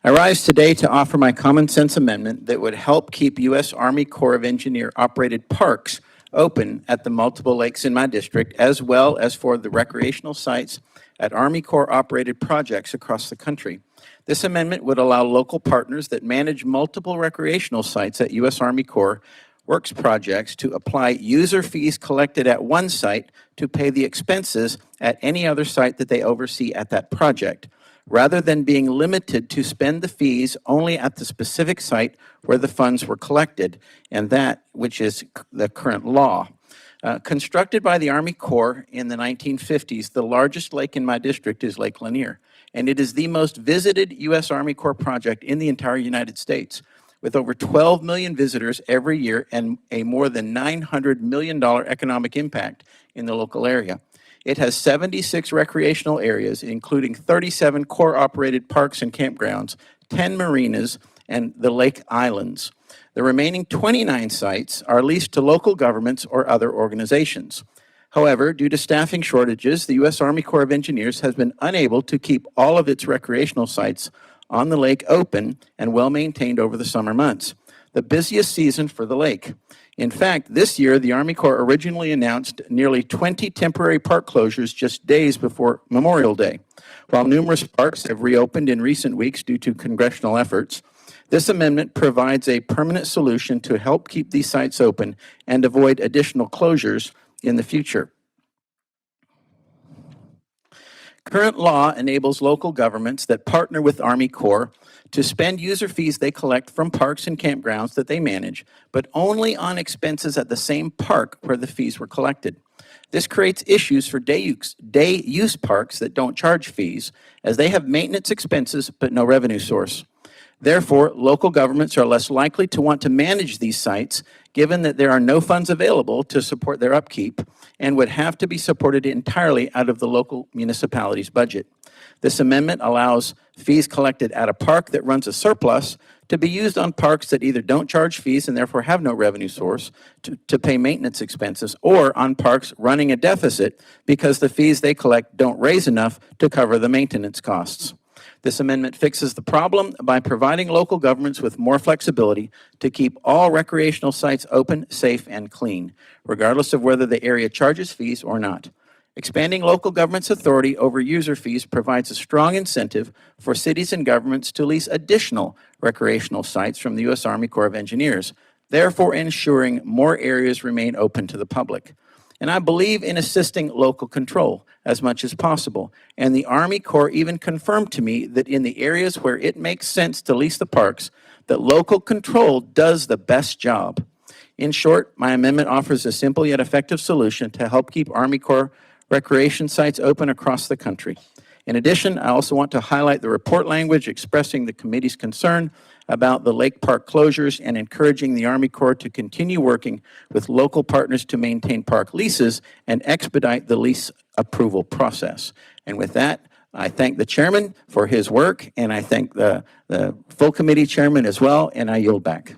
I rise today to offer my common sense amendment that would help keep U.S. Army Corps of Engineer operated parks open at the multiple lakes in my district, as well as for the recreational sites at Army Corps operated projects across the country. This amendment would allow local partners that manage multiple recreational sites at U.S. Army Corps Works projects to apply user fees collected at one site to pay the expenses at any other site that they oversee at that project, rather than being limited to spend the fees only at the specific site where the funds were collected, and that which is the current law. Constructed by the Army Corps in the 1950s, the largest lake in my district is Lake Lanier, and it is the most visited U.S. Army Corps project in the entire United States, with over 12 million visitors every year and a more than $900 million economic impact in the local area. It has 76 recreational areas, including 37 Corps-operated parks and campgrounds, 10 marinas, and the lake islands. The remaining 29 sites are leased to local governments or other organizations. However, due to staffing shortages, the U.S. Army Corps of Engineers has been unable to keep all of its recreational sites on the lake open and well-maintained over the summer months, the busiest season for the lake. In fact, this year, the Army Corps originally announced nearly 20 temporary park closures just days before Memorial Day. While numerous parks have reopened in recent weeks due to congressional efforts, this amendment provides a permanent solution to help keep these sites open and avoid additional closures in the future. Current law enables local governments that partner with Army Corps to spend user fees they collect from parks and campgrounds that they manage, but only on expenses at the same park where the fees were collected. This creates issues for day use parks that don't charge fees, as they have maintenance expenses but no revenue source. Therefore, local governments are less likely to want to manage these sites, given that there are no funds available to support their upkeep and would have to be supported entirely out of the local municipality's budget. This amendment allows fees collected at a park that runs a surplus to be used on parks that either don't charge fees and therefore have no revenue source to pay maintenance expenses, or on parks running a deficit because the fees they collect don't raise enough to cover the maintenance costs. This amendment fixes the problem by providing local governments with more flexibility to keep all recreational sites open, safe, and clean, regardless of whether the area charges fees or not. Expanding local government's authority over user fees provides a strong incentive for cities and governments to lease additional recreational sites from the U.S. Army Corps of Engineers, therefore ensuring more areas remain open to the public. And I believe in assisting local control as much as possible. And the Army Corps even confirmed to me that in the areas where it makes sense to lease the parks, that local control does the best job. In short, my amendment offers a simple yet effective solution to help keep Army Corps recreation sites open across the country. In addition, I also want to highlight the report language expressing the committee's concern about the lake park closures and encouraging the Army Corps to continue working with local partners to maintain park leases and expedite the lease approval process. And with that, I thank the chairman for his work, and I thank the full committee chairman as well, and I yield back.